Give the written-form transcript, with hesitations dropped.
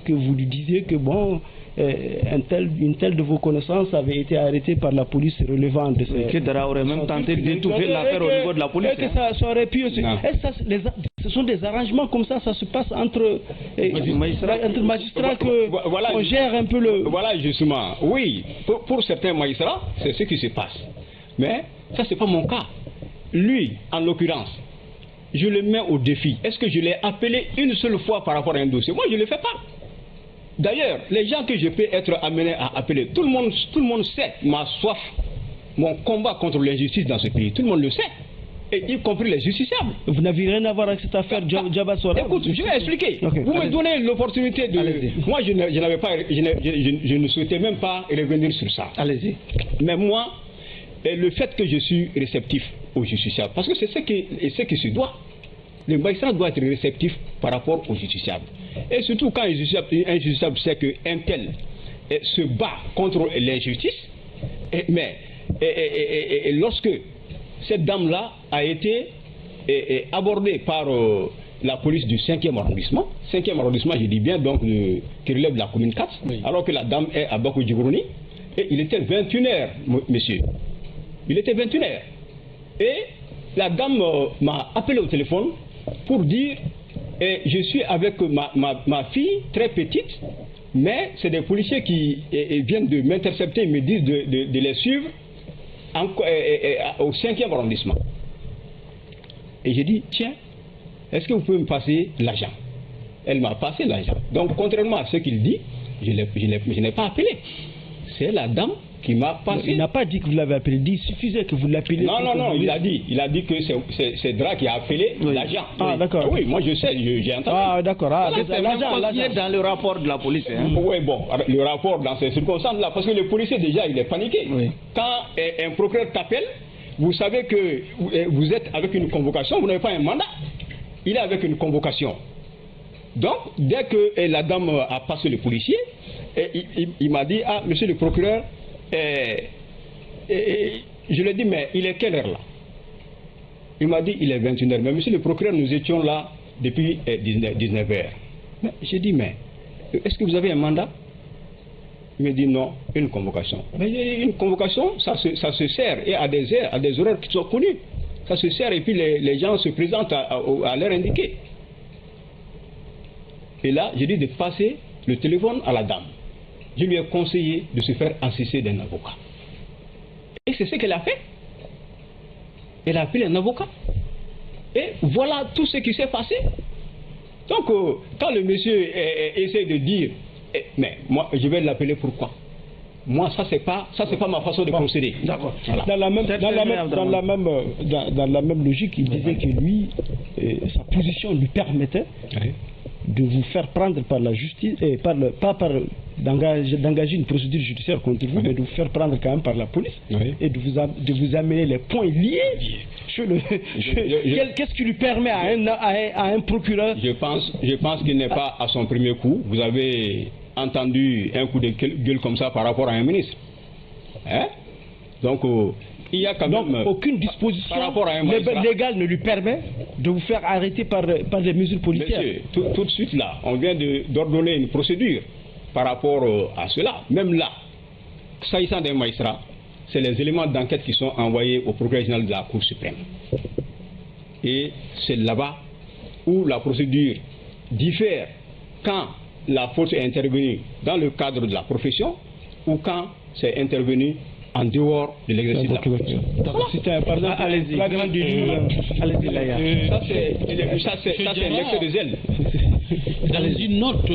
que vous lui disiez que bon, une telle de vos connaissances avait été arrêtée par la police relevant de ces... Que Dara aurait même tenté d'étouffer l'affaire au niveau de la police. Et que ça aurait pu aussi... ce sont des arrangements comme ça se passe entre magistrats qu'on gère un peu le... Voilà justement, oui, pour certains magistrats, c'est ce qui se passe. Mais ça, c'est pas mon cas. Lui, en l'occurrence, je le mets au défi. Est-ce que je l'ai appelé une seule fois par rapport à un dossier? Moi, je ne le fais pas. D'ailleurs, les gens que je peux être amené à appeler, tout le monde sait ma soif, mon combat contre l'injustice dans ce pays. Tout le monde le sait, et y compris les justiciables. Vous n'avez rien à voir avec cette affaire Djaba Sora? Écoute, je vais expliquer. Okay. Vous me donnez l'opportunité de... Moi, je ne souhaitais même pas revenir sur ça. Allez-y. Mais moi, le fait que je suis réceptif aux justiciables, parce que c'est ce qui se doit. Le magistrat doit être réceptif par rapport aux justiciables. Et surtout quand un justiciable sait qu'un tel se bat contre l'injustice, mais lorsque cette dame-là a été abordée par la police du 5e arrondissement, 5e arrondissement, je dis bien, donc qui relève de la commune 4, oui. Alors que la dame est à Bakou Djibroni, et il était 21h, monsieur. Il était 21h. Et la dame m'a appelé au téléphone pour dire je suis avec ma fille très petite, mais c'est des policiers qui viennent de m'intercepter, me disent de les suivre au 5e arrondissement. Et j'ai dit, tiens, est-ce que vous pouvez me passer l'argent? Elle m'a passé l'argent. Donc, contrairement à ce qu'il dit, je n'ai pas appelé. C'est la dame qui m'a passé. Il n'a pas dit que vous l'avez appelé, il suffisait que vous l'appeliez. Non, il a dit que c'est Dra qui a appelé l'agent. Ah, oui. D'accord. Oui, moi je sais, j'ai entendu. Ah, d'accord. Ah, c'est l'agent dans le rapport de la police. Hein. Oui, bon, le rapport dans ces circonstances-là, parce que le policier déjà, il est paniqué. Oui. Quand un procureur t'appelle, vous savez que vous êtes avec une convocation, vous n'avez pas un mandat. Il est avec une convocation. Donc, dès que la dame a passé le policier, il m'a dit, ah, monsieur le procureur, je lui ai dit, mais il est quelle heure là? Il m'a dit, il est 21h. Mais monsieur le procureur, nous étions là depuis 19h. J'ai dit, mais est-ce que vous avez un mandat? Il me dit, non, une convocation. Mais une convocation, ça se sert, et à des horaires qui sont connus. Ça se sert, et puis les gens se présentent à l'heure indiquée. Et là, j'ai dit de passer le téléphone à la dame. Je lui ai conseillé de se faire assister d'un avocat. Et c'est ce qu'elle a fait. Elle a appelé un avocat. Et voilà tout ce qui s'est passé. Donc, quand le monsieur essaie de dire, mais moi, je vais l'appeler pourquoi? Moi, ça c'est pas ma façon de procéder. D'accord. Voilà. Dans la même logique, il disait que lui, sa position lui permettait de vous faire prendre par la justice, d'engager une procédure judiciaire contre vous, mais de vous faire prendre quand même par la police, et de vous amener les points liés. Qu'est-ce qui lui permet à un procureur? Je pense qu'il n'est pas à son premier coup. Vous avez entendu un coup de gueule comme ça par rapport à un ministre. Hein? Donc, il y a quand même aucune disposition par rapport à un légale ne lui permet de vous faire arrêter par des mesures policières. Monsieur, tout de suite là, on vient d'ordonner une procédure par rapport à cela. Même là, s'agissant d'un magistrat, c'est les éléments d'enquête qui sont envoyés au procureur général de la Cour suprême. Et c'est là-bas où la procédure diffère quand la faute est intervenue dans le cadre de la profession ou quand c'est intervenu en dehors de l'exercice de la profession. C'était par exemple la grande allez-y là. Ça c'est un excès de zèle. Dans une note